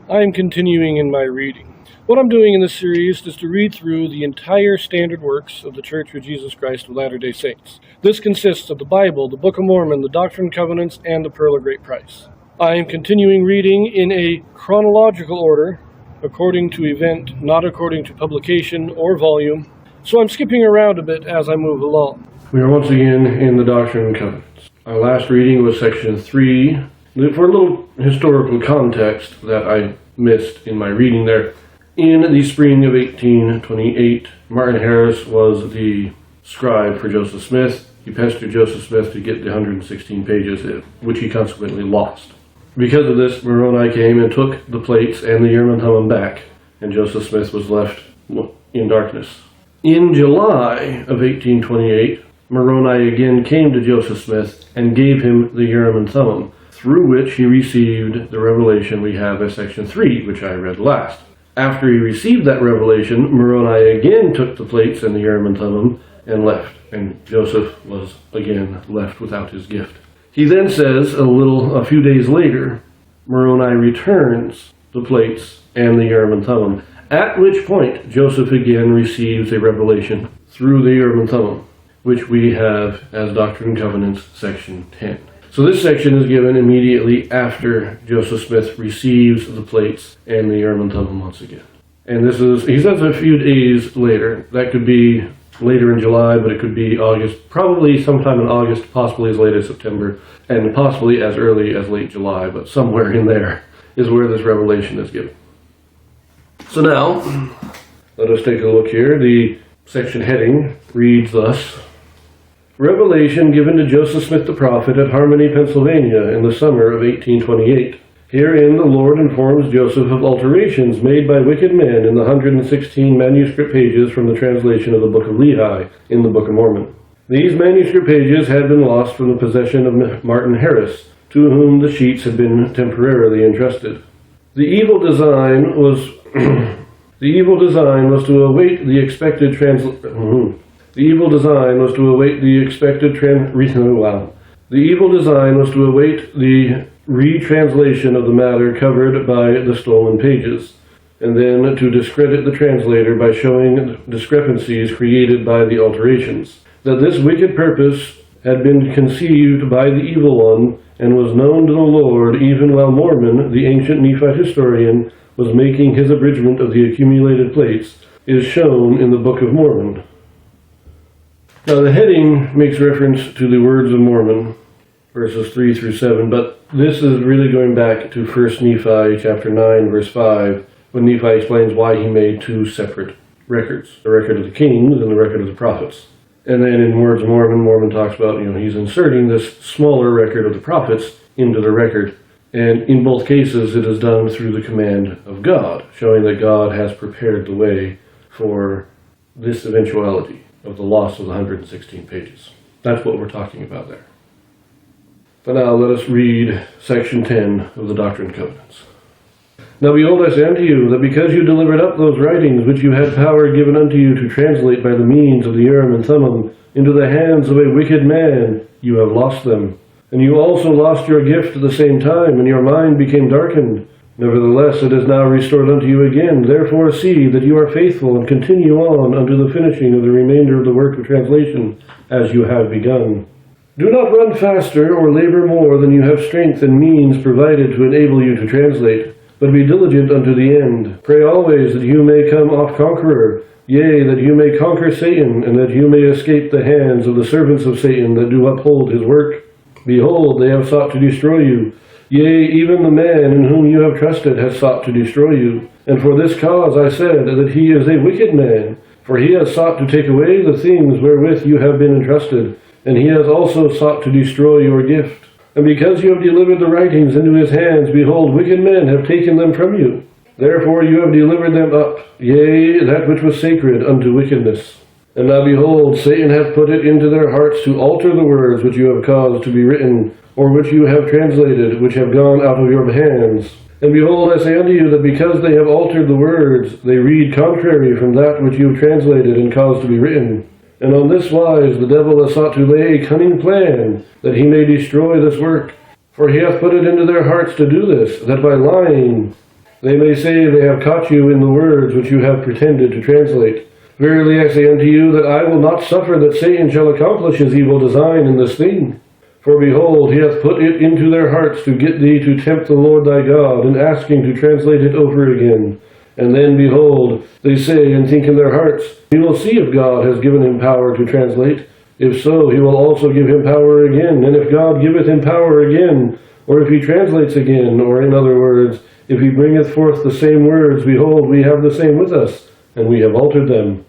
I am continuing in my reading. What I'm doing in this series is to read through the entire standard works of the Church of Jesus Christ of Latter-day Saints. This consists of the Bible, the Book of Mormon, the Doctrine and Covenants, and the Pearl of Great Price. I am continuing reading in a chronological order, according to event, not according to publication or volume, so I'm skipping around a bit as I move along. We are once again in the Doctrine and Covenants. Our last reading was section 3. For a little historical context that I missed in my reading there, in the spring of 1828, Martin Harris was the scribe for Joseph Smith. He pestered Joseph Smith to get the 116 pages, which he consequently lost. Because of this, Moroni came and took the plates and the Urim and Thummim back, and Joseph Smith was left in darkness. In July of 1828, Moroni again came to Joseph Smith and gave him the Urim and Thummim, through which he received the revelation we have as section 3, which I read last. After he received that revelation, Moroni again took the plates and the Urim and Thummim and left, and Joseph was again left without his gift. He then says, a few days later, Moroni returns the plates and the Urim and Thummim, at which point Joseph again receives a revelation through the Urim and Thummim, which we have as Doctrine and Covenants, section 10. So this section is given immediately after Joseph Smith receives the plates and the Urim and Thummim once again. And he says a few days later. That could be later in July, but it could be August, probably sometime in August, possibly as late as September, and possibly as early as late July, but somewhere in there is where this revelation is given. So now, let us take a look here. The section heading reads thus: Revelation given to Joseph Smith the prophet at Harmony, Pennsylvania in the summer of 1828. Herein the Lord informs Joseph of alterations made by wicked men in the 116 manuscript pages from the translation of the Book of Lehi in the Book of Mormon. These manuscript pages had been lost from the possession of Martin Harris, to whom the sheets had been temporarily entrusted. The evil design was to await the expected retranslation of the matter covered by the stolen pages, and then to discredit the translator by showing discrepancies created by the alterations. That this wicked purpose had been conceived by the evil one and was known to the Lord even while Mormon, the ancient Nephite historian, was making his abridgment of the accumulated plates, is shown in the Book of Mormon. Now the heading makes reference to the Words of Mormon, verses 3 through 7, but this is really going back to 1 Nephi chapter 9, verse 5, when Nephi explains why he made two separate records, the record of the kings and the record of the prophets. And then in Words of Mormon, Mormon talks about, he's inserting this smaller record of the prophets into the record. And in both cases, it is done through the command of God, showing that God has prepared the way for this eventuality of the loss of the 116 pages. That's what we're talking about there. But now let us read section 10 of the Doctrine and Covenants. Now behold, I say unto you, that because you delivered up those writings which you had power given unto you to translate by the means of the Urim and Thummim into the hands of a wicked man, you have lost them. And you also lost your gift at the same time, and your mind became darkened. Nevertheless, it is now restored unto you again. Therefore see that you are faithful, and continue on unto the finishing of the remainder of the work of translation, as you have begun. Do not run faster or labor more than you have strength and means provided to enable you to translate, but be diligent unto the end. Pray always that you may come off conqueror, yea, that you may conquer Satan, and that you may escape the hands of the servants of Satan that do uphold his work. Behold, they have sought to destroy you. Yea, even the man in whom you have trusted has sought to destroy you. And for this cause I said that he is a wicked man, for he has sought to take away the things wherewith you have been entrusted, and he has also sought to destroy your gift. And because you have delivered the writings into his hands, behold, wicked men have taken them from you. Therefore you have delivered them up, yea, that which was sacred, unto wickedness. And now behold, Satan hath put it into their hearts to alter the words which you have caused to be written, or which you have translated, which have gone out of your hands. And behold, I say unto you, that because they have altered the words, they read contrary from that which you have translated and caused to be written. And on this wise the devil has sought to lay a cunning plan, that he may destroy this work. For he hath put it into their hearts to do this, that by lying They may say they have caught you in the words which you have pretended to translate. Verily I say unto you that I will not suffer that Satan shall accomplish his evil design in this thing. For behold, he hath put it into their hearts to get thee to tempt the Lord thy God, in asking to translate it over again. And then, behold, they say and think in their hearts, we will see if God has given him power to translate. If so, he will also give him power again. And if God giveth him power again, or if he translates again, or in other words, if he bringeth forth the same words, behold, we have the same with us, and we have altered them.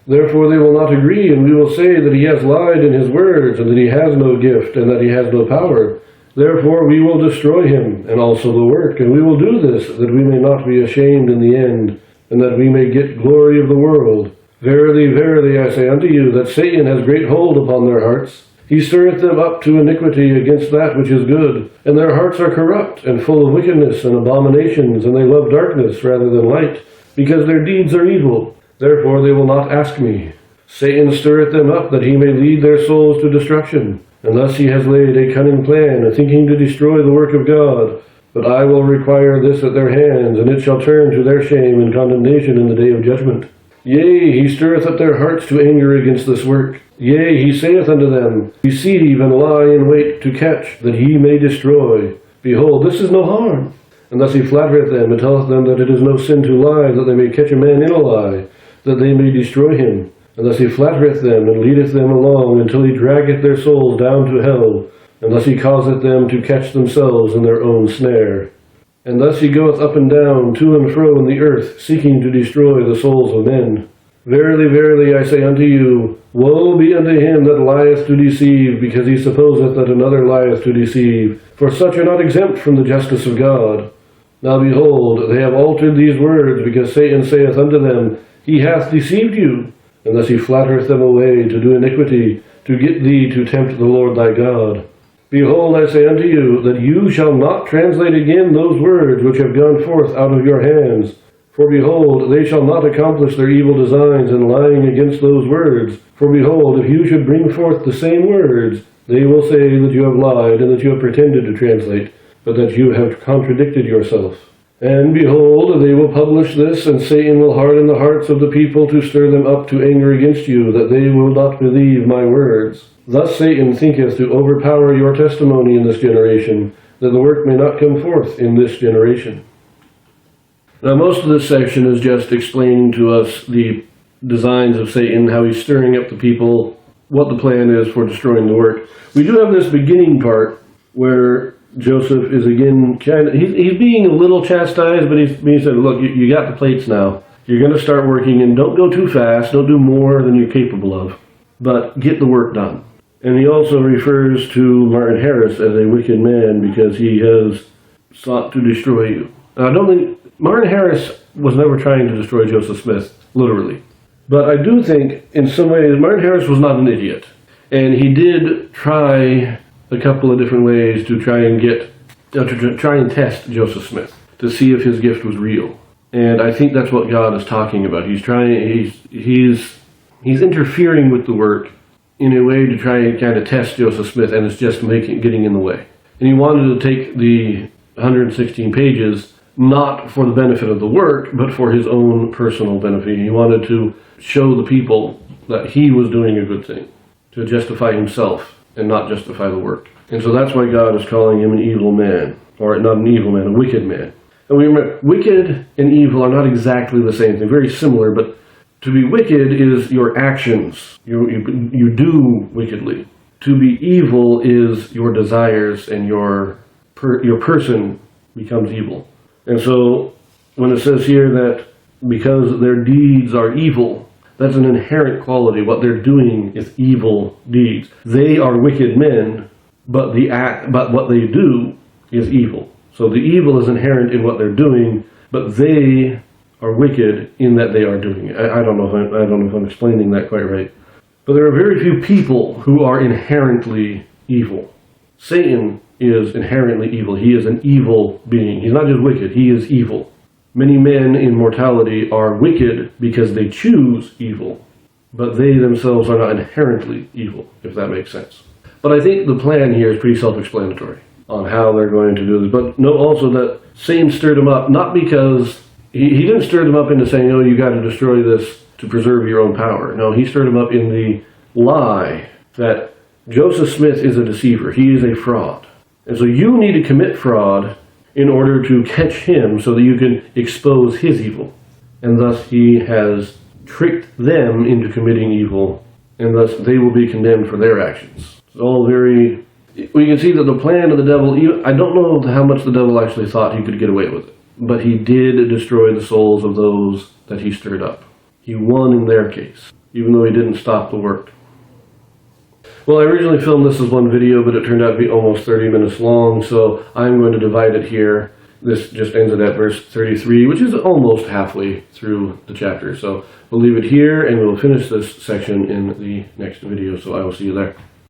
Therefore they will not agree, and we will say that he has lied in his words, and that he has no gift, and that he has no power. Therefore we will destroy him, and also the work, and we will do this, that we may not be ashamed in the end, and that we may get glory of the world. Verily, verily, I say unto you, that Satan has great hold upon their hearts. He stirreth them up to iniquity against that which is good, and their hearts are corrupt, and full of wickedness and abominations, and they love darkness rather than light, because their deeds are evil. Therefore they will not ask me. Satan stirreth them up, that he may lead their souls to destruction. And thus he has laid a cunning plan, thinking to destroy the work of God. But I will require this at their hands, and it shall turn to their shame and condemnation in the day of judgment. Yea, he stirreth up their hearts to anger against this work. Yea, he saith unto them, deceive and lie in wait to catch, that he may destroy. Behold, this is no harm. And thus he flattereth them, and telleth them that it is no sin to lie, that they may catch a man in a lie, that they may destroy him. And thus he flattereth them, and leadeth them along, until he draggeth their souls down to hell, and thus he causeth them to catch themselves in their own snare. And thus he goeth up and down, to and fro in the earth, seeking to destroy the souls of men. Verily, verily, I say unto you, woe be unto him that lieth to deceive, because he supposeth that another lieth to deceive. For such are not exempt from the justice of God. Now behold, they have altered these words, because Satan saith unto them, he hath deceived you. And thus he flattereth them away to do iniquity, to get thee to tempt the Lord thy God. Behold, I say unto you, that you shall not translate again those words which have gone forth out of your hands. For behold, they shall not accomplish their evil designs in lying against those words. For behold, if you should bring forth the same words, they will say that you have lied, and that you have pretended to translate, but that you have contradicted yourself. And behold, they will publish this, and Satan will harden the hearts of the people to stir them up to anger against you, that they will not believe my words. Thus Satan thinketh to overpower your testimony in this generation, that the work may not come forth in this generation. Now most of this section is just explaining to us the designs of Satan, how he's stirring up the people, what the plan is for destroying the work. We do have this beginning part where Joseph is again he's being a little chastised, but he's being said, look, you got the plates now. You're going to start working, and don't go too fast. Don't do more than you're capable of, but get the work done. And he also refers to Martin Harris as a wicked man because he has sought to destroy you. Now, I don't think Martin Harris was never trying to destroy Joseph Smith, literally. But I do think, in some ways, Martin Harris was not an idiot. And he did try a couple of different ways to try and test Joseph Smith, to see if his gift was real. And I think that's what God is talking about. He's interfering with the work in a way to try and kind of test Joseph Smith, and it's just getting in the way. And he wanted to take the 116 pages not for the benefit of the work, but for his own personal benefit. He wanted to show the people that he was doing a good thing, to justify himself and not justify the work. And so that's why God is calling him an evil man, or not an evil man, a wicked man. And we remember, wicked and evil are not exactly the same thing, very similar, but to be wicked is your actions. You do wickedly. To be evil is your desires, and your person becomes evil. And so when it says here that because their deeds are evil, that's an inherent quality. What they're doing is evil deeds. They are wicked men, but what they do is evil. So the evil is inherent in what they're doing, but they are wicked in that they are doing it. I don't know if I'm explaining that quite right. But there are very few people who are inherently evil. Satan is inherently evil. He is an evil being. He's not just wicked, he is evil. Many men in mortality are wicked because they choose evil, but they themselves are not inherently evil, if that makes sense. But I think the plan here is pretty self-explanatory. on how they're going to do this. But note also that Satan stirred them up, not because he didn't stir them up into saying, oh, you got to destroy this to preserve your own power. No, he stirred them up in the lie that Joseph Smith is a deceiver. He is a fraud. And so you need to commit fraud in order to catch him so that you can expose his evil. And thus he has tricked them into committing evil, and thus they will be condemned for their actions. It's all very... We can see that the plan of the devil, I don't know how much the devil actually thought he could get away with it, but he did destroy the souls of those that he stirred up. He won in their case, even though he didn't stop the work. Well, I originally filmed this as one video, but it turned out to be almost 30 minutes long, so I'm going to divide it here. This just ends it at verse 33, which is almost halfway through the chapter. So we'll leave it here, and we'll finish this section in the next video, so I will see you there.